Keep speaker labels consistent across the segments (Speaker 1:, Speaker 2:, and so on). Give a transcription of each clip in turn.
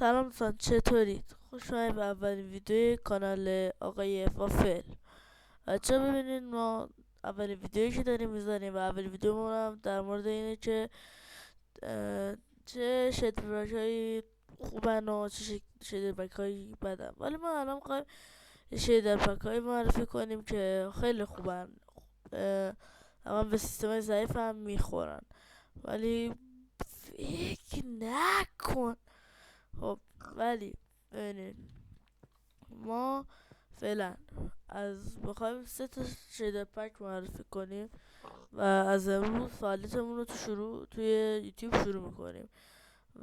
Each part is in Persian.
Speaker 1: سلام دوستان، چطورید؟ خوش اومدید به اولین ویدیوی کانال آقای وافل. بچه ببینید، ما اولین ویدیویی که داریم میزنیم و اولین ویدیو هم در مورد اینه که چه شیدرپک هایی خوبن و چه شیدرپک هایی بدن. ولی ما الان میخوایم شیدرپک هایی معرفی کنیم که خیلی خوبن، اما به سیستم ضعیف هم میخورن، ولی فکر نکن. خب ولی ببینید، ما فعلا از بخوایم 3 تا شیدر پک معرفی کنیم و از امروز فعالیتمون رو توی یوتیوب شروع میکنیم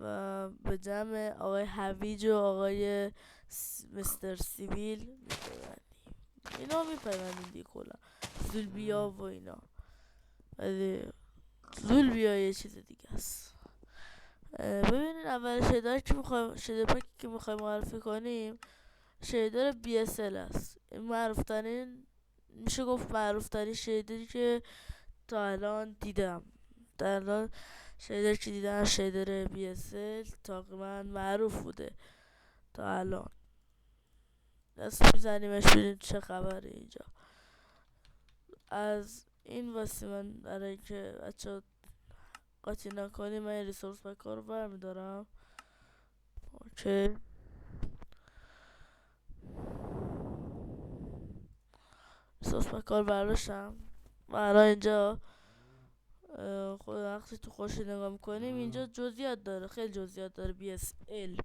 Speaker 1: و به جمع آقای هویج و آقای مستر سیویل میپیوندیم. اینا میپیوندیم دیگه، کلا زولبیا و اینا، ولی زولبیا یه چیز دیگه است. ببینید، اول شیدر پکی که میخوایم معرفی کنیم شیدر BSL است. این میشه گفت معروف ترین شیدری که تا الان دیدم. تا الان شیدر که دیدم شیدر BSL تقریبا معروف بوده تا الان. دست میزنیمش ببینیم چه خبره اینجا. از این واسه من برای که بچه قاطی نکنیم، من این ریسورس پک ها رو برمیدارم. اوکی، ریسورس پک ها رو برداشتم و الان اینجا خود وقتی تو خوش نگاه میکنیم اینجا جزئیات داره، خیلی جزئیات داره. BSL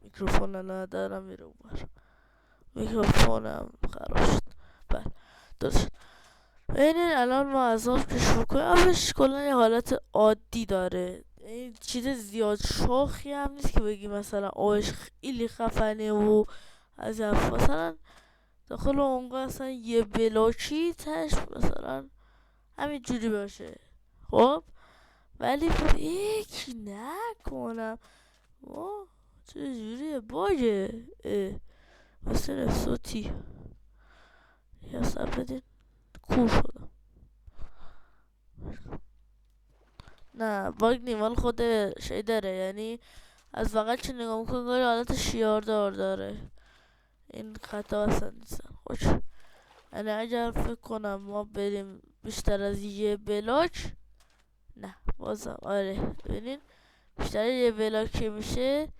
Speaker 1: میکروفون ندارم، میره اونور. میکروفونم خراب شد. بله، درست شد. ببینید الان ما از آب کش میکنیم، آبش کلا یه حالت عادی داره. این چیز زیاد شاخی هم نیست که بگی مثلا آبش خیلی خفنه و از مثلا داخل اونگاه اصلا یه بلاکی تش مثلا همین جوری باشه. خب ولی فکر نکنم چه جوریه باگه مثل صوتی یا سب بدین کور شدم. نه باگ نیم، ولی خود شیدره، یعنی از فقط چه نگاه میکنم گاهی حالت شیاردار داره. این خطا اصلا نیستن خوش. یعنی اگر فکر کنم ما بریم بیشتر از یه بلاک، نه بازم آره، ببینین بیشتر یه بلاک که میشه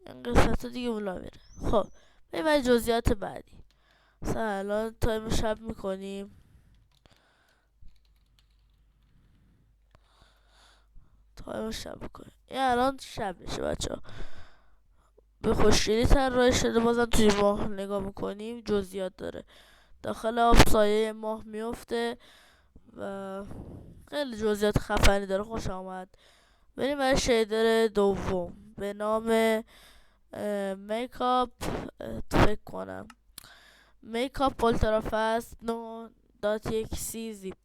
Speaker 1: این قسمت ها دیگه اولا میره. خب بریم جزئیات بعدی. مثلا الان تایم شب میکنیم، این الان شب میشه بچه ها. به خوشگلی طراحی شده، بازم توی ماه نگاه میکنیم جزئیات داره. داخل آب سایه ماه میفته و خیلی جزئیات خفنی داره. خوش آمد. بریم برای شیدر دوم به نام میکاپ، فکر کنم میکاپ اولترا فست 9.1 زیپ.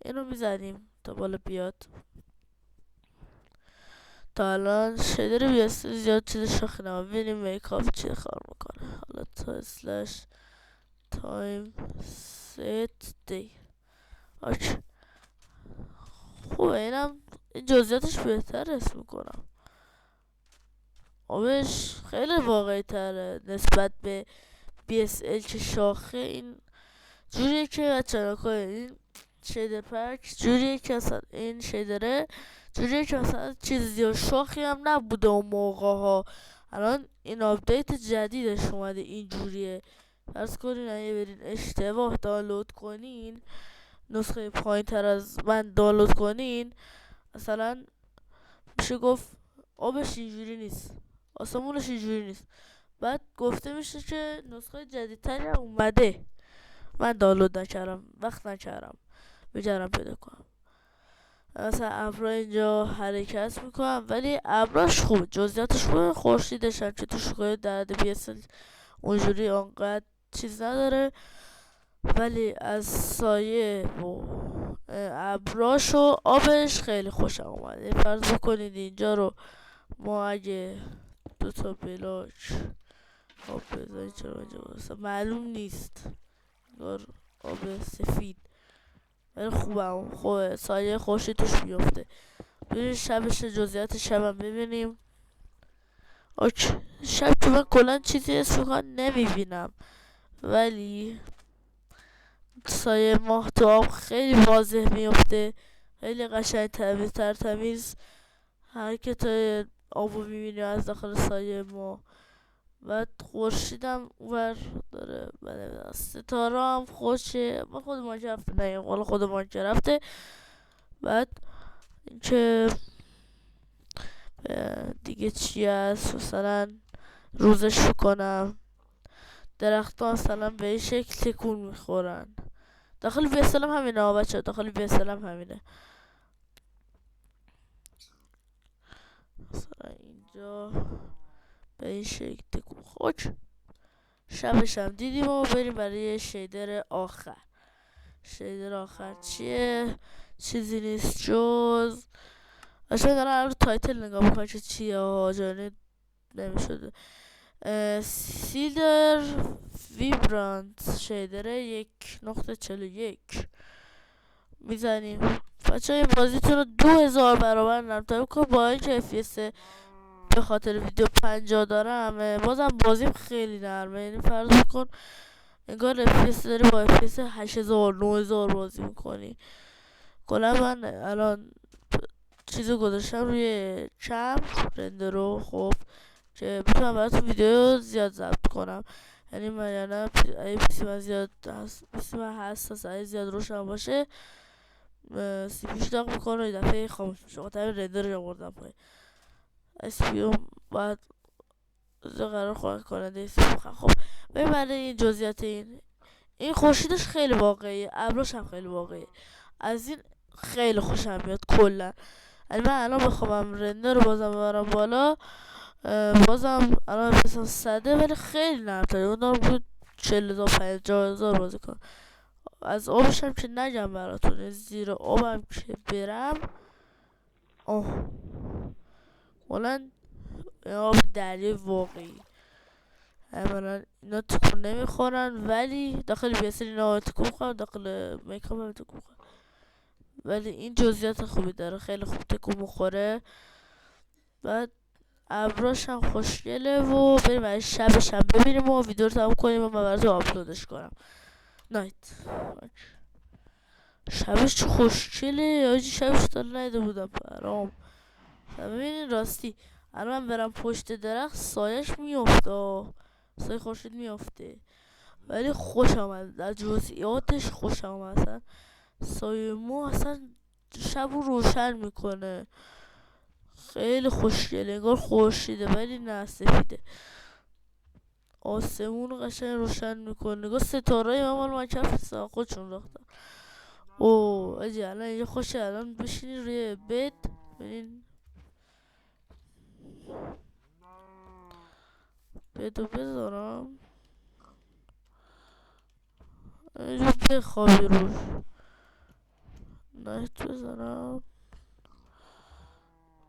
Speaker 1: اینو میزنیم تا بالا بیاد. تا الان شیدر بیاسته زیاد چیز شاخی نما. ببینیم میکاپ چی کار میکنه. حالا تا اسلش تایم ست دی. اوکی، خوبه. این جزئیاتش بهتر اسم میکنم. آبش خیلی واقعی تره نسبت به BSL که شاخه. این جوریه که بچه این شیدر پک جوریه که اصلا این شیدره جوریه که اصلا چیز زیاد شاخی هم نبوده اون موقع ها. الان این آپدیت جدیدش اومده این جوریه. فرض کنین اگه برین اشتباه دانلود کنین، نسخه پایین تر از من دانلود کنین، مثلا میشه گفت آبش اینجوری نیست، آسمونش اینجوری نیست. بعد گفته میشه که نسخه جدیدتری هم اومده. من دانلود نکردم، وقت نکردم بجرم پیدا کنم. مثلا ابرا اینجا حرکت میکنم، ولی ابراش خوب، جزئیاتش خوبه. خورشیدش هم که توش درد BSL اونجوری آنقدر چیز نداره، ولی از سایه و ابراش و آبش خیلی خوشم اومده. فرض بکنید اینجا رو ما اگه 2 تا بلاک آب بزنیم، چرا اینجا معلوم نیست آب سفید، ولی خوبه سایه خورشید توش بیفته. بریم شبش جزئیات شبم ببینیم. اوکی. شب که من کلا چیزی اسم نمیبینم، ولی سایه ماه تو آب خیلی واضح میفته، خیلی قشنگ تمیز حرکت آبو میبینی از داخل سایه ماه. و خورشیدم اونور داره، ستاره هم خوشه. ما خودمان که رفته، نه قول خودمان که رفته. بعد اینکه دیگه چی هست، مثلا روزش کنم، درختان مثلا به این شکل تکون میخورن. داخل بیسلم همینه ها بچه، داخل بیسلم همینه. مثلا اینجا به این شکل تکون خورد. شبش هم دیدیم و بریم برای شیدر آخر. شیدر آخر چیه؟ چیزی نیست جز اشان دارم رو تایتل نگاه میکنم که چیه ها، جانی نمیشده. سیدر ویبرانت شیدر 1.41 میزنیم. بچه های بازیتون رو 2000 برابر نرمتر میکنم. با این که FPS به خاطر ویدیو 50 دارم، بازم بازیم خیلی نرمه. یعنی فرض بکن انگار FPS داری با FPS 8000 9000 بازی میکنی. کلا من الان چیزو گذاشتم روی کم رندرو، خب که بتونم براتون ویدیو زیاد ضبط کنم. یعنی من یعنی اگه پیسی من زیاد پیسی من حساس، اگه زیاد روشن باشه سی پیش داغ میکنه و یه دفعه خاموش میشه. خاطر رندر رو آوردم پایین. اسپیو باید قرار خورد کننده اسپیو. خب بریم برای این جزئیات. این خورشیدش خیلی واقعیه، ابرش هم خیلی واقعیه. از این خیلی خوشم میاد کلا. یعنی من الان بخوام رندر رو بازم ببرم بالا، بازم الان مثلا 100 ولی خیلی نرم‌تره. اون دارم بود 40,000 50,000 بازی کنم. از آبش هم که نگم براتون، زیر آبم که برم کلا آب دریا واقعی. اولا اینا تکون نمیخورن، ولی داخل بیاسر اینا تکون میخورن، داخل میکاپ هم تکون میخورن. ولی این جزئیات خوبی داره، خیلی خوب تکون میخوره. بعد ابراش هم خوشگله و بریم برای شبش هم ببینیم و ویدیو رو تموم کنیم و من براتون آپلودش کنم. نایت. شبش چه خوشگله، آجی شبش تا ندیده بودم برام. ببینین راستی الان من برم پشت درخت سایش میفته، سایه خورشید میفته، ولی خوش آمد از جزئیاتش، خوش آمد. اصلا سایه مو اصلا شب رو روشن میکنه، خیلی خوشگله. انگار خورشیده ولی نه سفیده. آسمون قشنگ روشن میکنه. نگاه ستاره‌ای من مال من کف خودشون رفتن. اوه اجی الان اینجا خوشه. الان بشینین روی بد ببینین بدو بذارم اینجا بخوابی روش. نایت بذارم.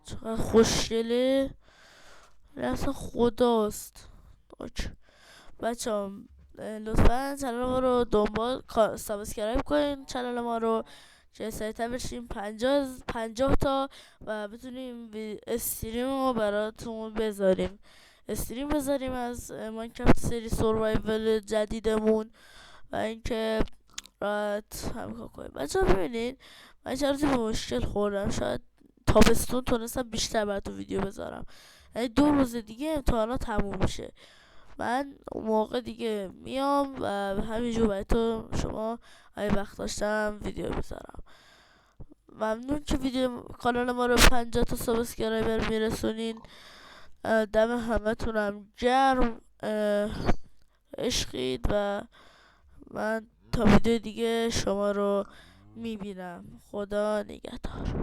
Speaker 1: چقدر خوشگله، اصلا خداست. بچه هم لطفا چنل ما رو دنبال سابسکرایب کنین، چنل ما رو که سریعتر بشیم 50 تا و بتونیم استریم رو براتون بذاریم. استریم بذاریم از ماینکرافت سری سروایول جدیدمون و اینکه راحت همکار کنیم. بچه ها ببینید من چند روزی به مشکل خوردم، شاید تابستون تونستم بیشتر براتون ویدیو بذارم. یعنی 2 روز دیگه امتحانات تموم میشه، من اون موقع دیگه میام و همینجور برای تو شما اگه وقت داشتم ویدیو بذارم. ممنون که ویدیو کانال ما رو 50 تا سابسکرایبر میرسونین. دم همه تونم گرم، عشقید و من تا ویدیو دیگه شما رو میبینم. خدا نگهدار.